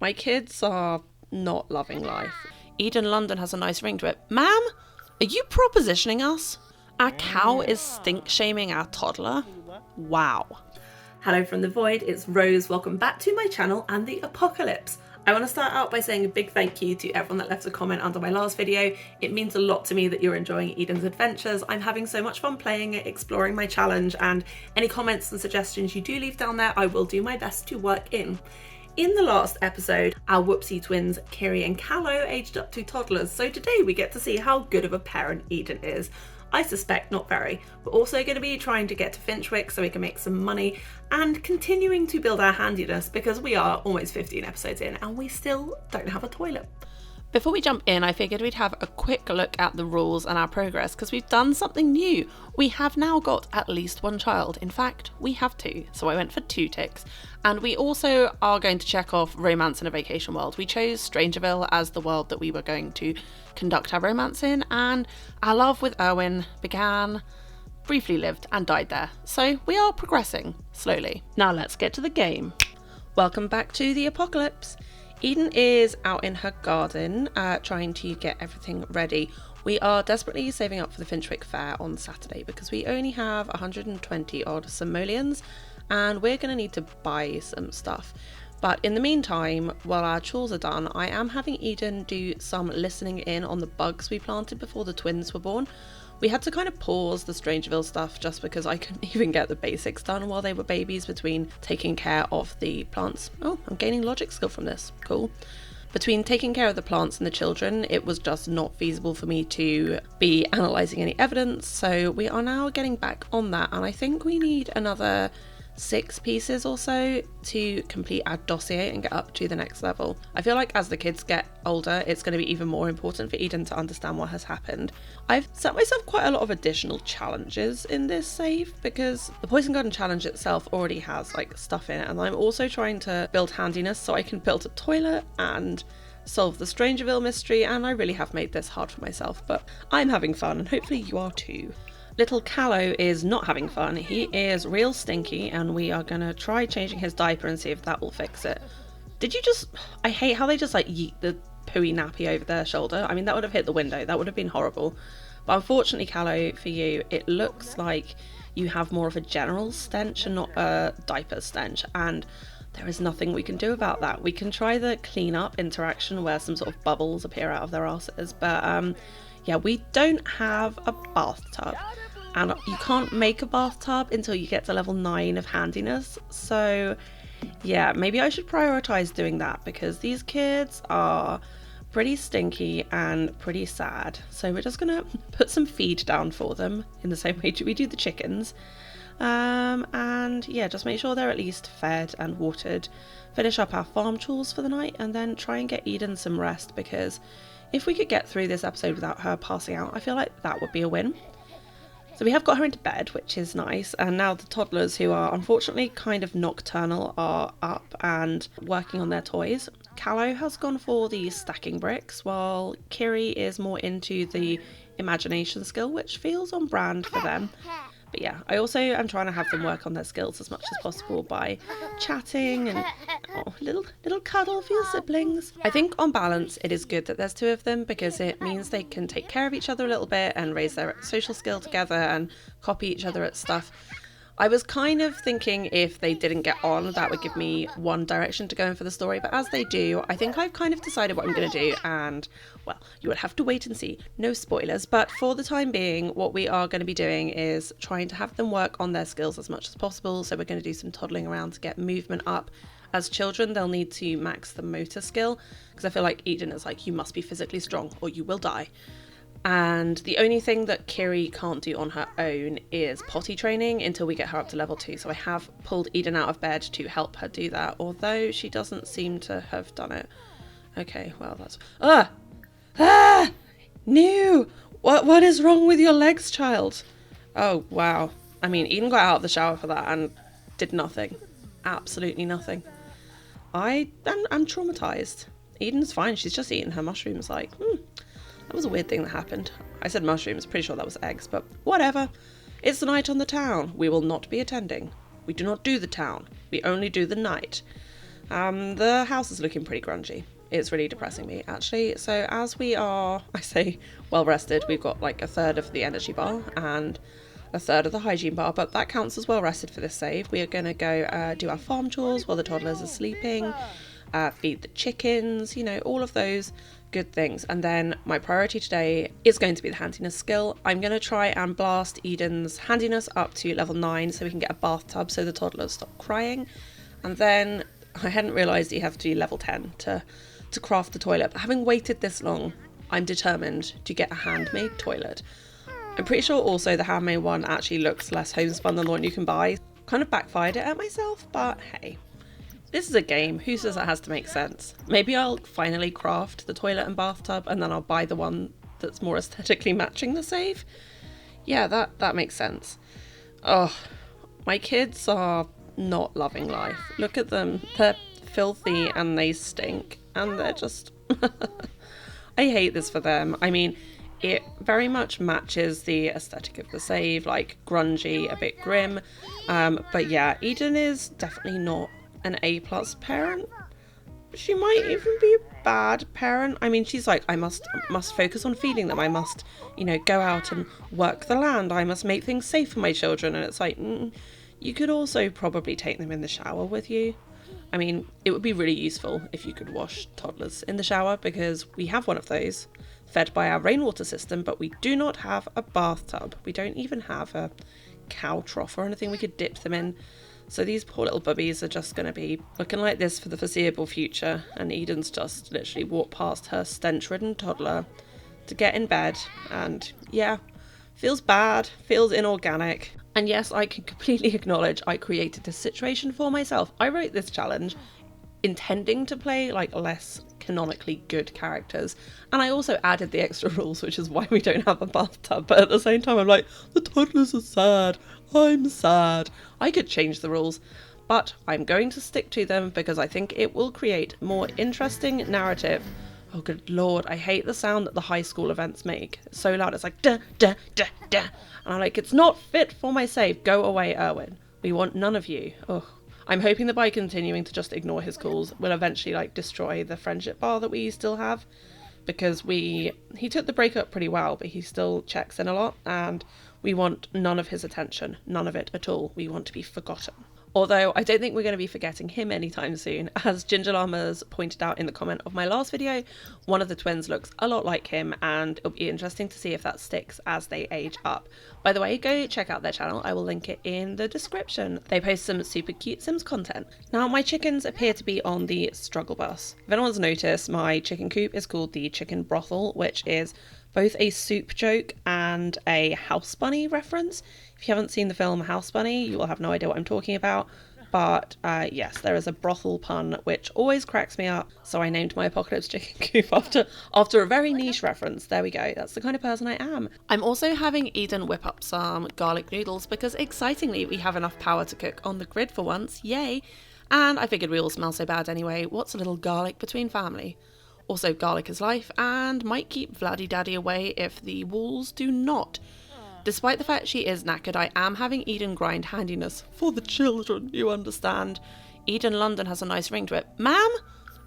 My kids are not loving life. Eden London has a nice ring to it. Ma'am, are you propositioning us? Our cow is stink-shaming our toddler? Wow. Hello from the void, it's Rose. Welcome back to my channel and the apocalypse. I want to start out by saying a big thank you to everyone that left a comment under my last video. It means a lot to me that you're enjoying Eden's adventures. I'm having so much fun playing it, exploring my challenge, and any comments and suggestions you do leave down there, I will do my best to work in. In the last episode, our whoopsie twins, Kiri and Callow, aged up to toddlers, so today we get to see how good of a parent Eden is. I suspect not very. We're also going to be trying to get to Finchwick so we can make some money and continuing to build our handiness because we are almost 15 episodes in and we still don't have a toilet. Before we jump in, I figured we'd have a quick look at the rules and our progress because we've done something new. We have now got at least one child. In fact, we have two. So I went for 2 ticks. And we also are going to check off romance in a vacation world. We chose Strangerville as the world that we were going to conduct our romance in, and our love with Erwin began, briefly lived, and died there. So we are progressing slowly. Now let's get to the game. Welcome back to the apocalypse. Eden is out in her garden trying to get everything ready. We are desperately saving up for the Finchwick Fayre on Saturday because we only have 120 odd simoleons and we're going to need to buy some stuff. But in the meantime, while our chores are done, I am having Eden do some listening in on the bugs we planted before the twins were born. We had to kind of pause the Strangerville stuff just because I couldn't even get the basics done while they were babies between taking care of the plants. Oh, I'm gaining logic skill from this. Cool. Between taking care of the plants and the children, it was just not feasible for me to be analysing any evidence. So we are now getting back on that. And I think we need another 6 pieces or so to complete our dossier and get up to the next level. I feel like as the kids get older, it's going to be even more important for Eden to understand what has happened. I've set myself quite a lot of additional challenges in this save because the Poison Garden challenge itself already has like stuff in it, and I'm also trying to build handiness so I can build a toilet and solve the Strangerville mystery, and I really have made this hard for myself, but I'm having fun and hopefully you are too. Little Callow is not having fun. He is real stinky and we are going to try changing his diaper and see if that will fix it. Did you just... I hate how they just like yeet the pooey nappy over their shoulder. I mean, that would have hit the window. That would have been horrible. But unfortunately, Callow, for you, it looks like you have more of a general stench and not a diaper stench. And there is nothing we can do about that. We can try the clean up interaction where some sort of bubbles appear out of their asses. But yeah, we don't have a bathtub. And you can't make a bathtub until you get to level 9 of handiness. So yeah, maybe I should prioritize doing that because these kids are pretty stinky and pretty sad. So we're just gonna put some feed down for them in the same way we do the chickens. And yeah, just make sure they're at least fed and watered. Finish up our farm chores for the night and then try and get Eden some rest because if we could get through this episode without her passing out, I feel like that would be a win. So we have got her into bed, which is nice, and now the toddlers, who are unfortunately kind of nocturnal, are up and working on their toys. Callow has gone for the stacking bricks, while Kiri is more into the imagination skill, which feels on brand for them. But yeah, I also am trying to have them work on their skills as much as possible by chatting and little cuddle for your siblings. I think on balance it is good that there's 2 of them because it means they can take care of each other a little bit and raise their social skill together and copy each other at stuff. I was kind of thinking if they didn't get on, that would give me one direction to go in for the story, but as they do, I think I've kind of decided what I'm going to do, and, well, you would have to wait and see. No spoilers, but for the time being, what we are going to be doing is trying to have them work on their skills as much as possible, so we're going to do some toddling around to get movement up. As children, they'll need to max the motor skill, because I feel like Eden is like, you must be physically strong, or you will die. And the only thing that Kiri can't do on her own is potty training until we get her up to level 2. So I have pulled Eden out of bed to help her do that, although she doesn't seem to have done it. Okay, well that's... No! What is wrong with your legs, child? Oh, wow. I mean, Eden got out of the shower for that and did nothing. Absolutely nothing. I'm traumatized. Eden's fine. She's just eating her mushrooms like, that was a weird thing that happened. I said mushrooms, pretty sure that was eggs, but whatever. It's the night on the town. We will not be attending. We do not do the town. We only do the night. The house is looking pretty grungy. It's really depressing me, actually. So as we are, I say, well rested, we've got like a third of the energy bar and a third of the hygiene bar, but that counts as well rested for this save. We are going to go do our farm chores while the toddlers are sleeping, feed the chickens, you know, all of those good things. And then my priority today is going to be the handiness skill. I'm going to try and blast Eden's handiness up to level 9 so we can get a bathtub so the toddlers stop crying. And then I hadn't realised you have to be level 10 to craft the toilet, but having waited this long, I'm determined to get a handmade toilet. I'm pretty sure also the handmade one actually looks less homespun than the one you can buy. Kind of backfired it at myself, but hey, this is a game. Who says it has to make sense? Maybe I'll finally craft the toilet and bathtub and then I'll buy the one that's more aesthetically matching the save. Yeah, that makes sense. Oh, my kids are not loving life. Look at them. They're filthy and they stink. And they're just... I hate this for them. I mean, it very much matches the aesthetic of the save, like grungy, a bit grim. But yeah, Eden is definitely not an A+ parent. She might even be a bad parent. I mean, she's like, I must focus on feeding them. I must, you know, go out and work the land. I must make things safe for my children. And it's like, you could also probably take them in the shower with you. I mean, it would be really useful if you could wash toddlers in the shower because we have one of those fed by our rainwater system, but we do not have a bathtub. We don't even have a cow trough or anything we could dip them in. So these poor little bubbies are just going to be looking like this for the foreseeable future. And Eden's just literally walked past her stench-ridden toddler to get in bed. And yeah, feels bad, feels inorganic. And yes, I can completely acknowledge I created this situation for myself. I wrote this challenge intending to play like less canonically good characters, and I also added the extra rules, which is why we don't have a bathtub. But at the same time, I'm like, the toddlers are sad. I'm sad. I could change the rules, but I'm going to stick to them because I think it will create more interesting narrative. Oh, good lord, I hate the sound that the high school events make. It's so loud, it's like, da, da, da, da. And I'm like, it's not fit for my save. Go away, Erwin. We want none of you. Ugh. I'm hoping that by continuing to just ignore his calls, we'll eventually, like, destroy the friendship bar that we still have. Because he took the breakup pretty well, but he still checks in a lot. And we want none of his attention. None of it at all. We want to be forgotten. Although I don't think we're going to be forgetting him anytime soon. As Ginger Llama's pointed out in the comment of my last video, one of the twins looks a lot like him, and it'll be interesting to see if that sticks as they age up. By the way, go check out their channel. I will link it in the description. They post some super cute Sims content. Now, my chickens appear to be on the struggle bus. If anyone's noticed, my chicken coop is called the Chicken Brothel, which is both a soup joke and a House Bunny reference. If you haven't seen the film House Bunny, you will have no idea what I'm talking about. But yes, there is a brothel pun, which always cracks me up. So I named my Apocalypse Chicken Coop after a very niche reference. There we go. That's the kind of person I am. I'm also having Eden whip up some garlic noodles because, excitingly, we have enough power to cook on the grid for once. Yay! And I figured we all smell so bad anyway. What's a little garlic between family? Also, garlic is life and might keep Vladdy Daddy away if the walls do not. Despite the fact she is knackered, I am having Eden grind handiness for the children, you understand. Eden London has a nice ring to it. Ma'am,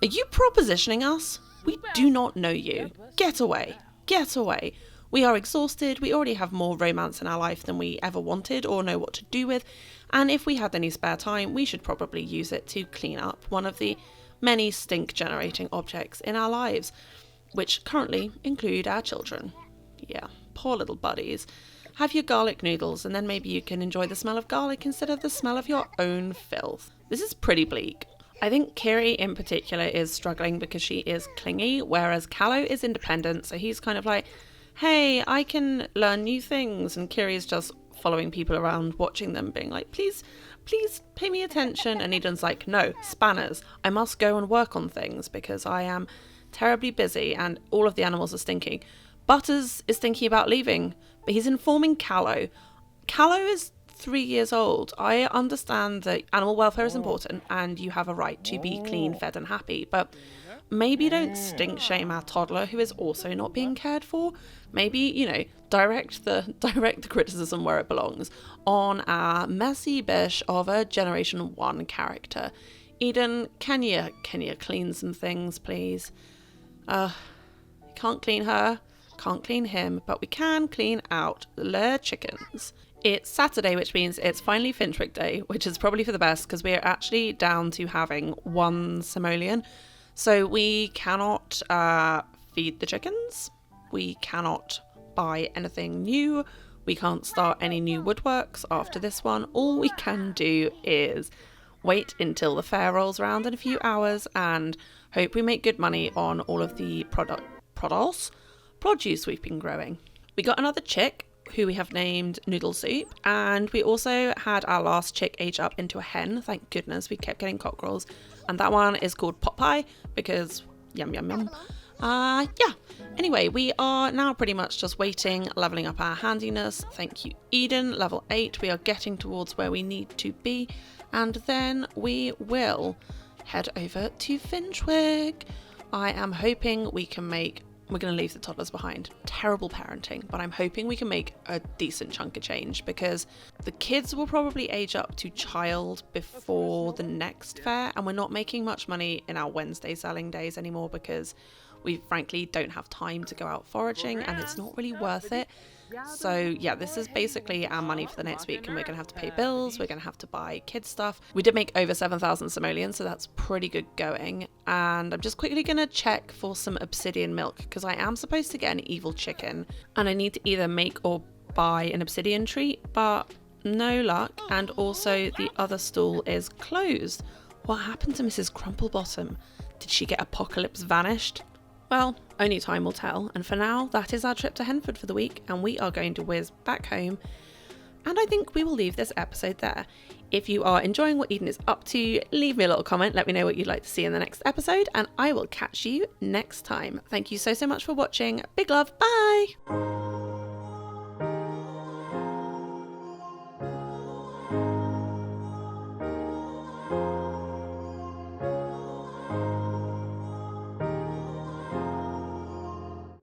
are you propositioning us? We do not know you. Get away. Get away. We are exhausted. We already have more romance in our life than we ever wanted or know what to do with. And if we had any spare time, we should probably use it to clean up one of the many stink-generating objects in our lives, which currently include our children. Yeah, poor little buddies. Have your garlic noodles, and then maybe you can enjoy the smell of garlic instead of the smell of your own filth. This is pretty bleak. I think Kiri in particular is struggling because she is clingy, whereas Callow is independent, so he's kind of like, hey, I can learn new things, and Kiri is just following people around, watching them, being like, please pay me attention. And Eden's like, no, spanners. I must go and work on things because I am terribly busy and all of the animals are stinking. Butters is thinking about leaving, but he's informing Callow. Callow is 3 years old. I understand that animal welfare is important and you have a right to be clean, fed and happy, but maybe don't stink shame our toddler who is also not being cared for. Maybe, you know, direct the criticism where it belongs on our messy bish of a Generation 1 character. Eden, can you clean some things, please? Can't clean her, can't clean him, but we can clean out the chickens. It's Saturday, which means it's finally Finchwick Day, which is probably for the best because we're actually down to having one simoleon. So we cannot feed the chickens. We cannot buy anything new. We can't start any new woodworks after this one. All we can do is wait until the fair rolls around in a few hours and hope we make good money on all of the produce we've been growing. We got another chick who we have named Noodle Soup, and we also had our last chick age up into a hen. Thank goodness, we kept getting cockerels, and that one is called Pot Pie because yum yum yum. Yeah, anyway, we are now pretty much just waiting, leveling up our handiness. Thank you, Eden, level 8. We are getting towards where we need to be, and then we will head over to Finchwick. I am hoping we're going to leave the toddlers behind. Terrible parenting, but I'm hoping we can make a decent chunk of change because the kids will probably age up to child before the next fair, and we're not making much money in our Wednesday selling days anymore because we frankly don't have time to go out foraging and it's not really worth it. So yeah, this is basically our money for the next week, and we're going to have to pay bills, we're going to have to buy kids stuff. We did make over 7,000 simoleons, so that's pretty good going. And I'm just quickly going to check for some obsidian milk because I am supposed to get an evil chicken and I need to either make or buy an obsidian treat, but no luck. And also the other stall is closed. What happened to Mrs. Crumplebottom? Did she get apocalypse vanished? Well, only time will tell, and for now, that is our trip to Henford for the week, and we are going to whiz back home, and I think we will leave this episode there. If you are enjoying what Eden is up to, leave me a little comment, let me know what you'd like to see in the next episode, and I will catch you next time. Thank you so much for watching. Big love, bye!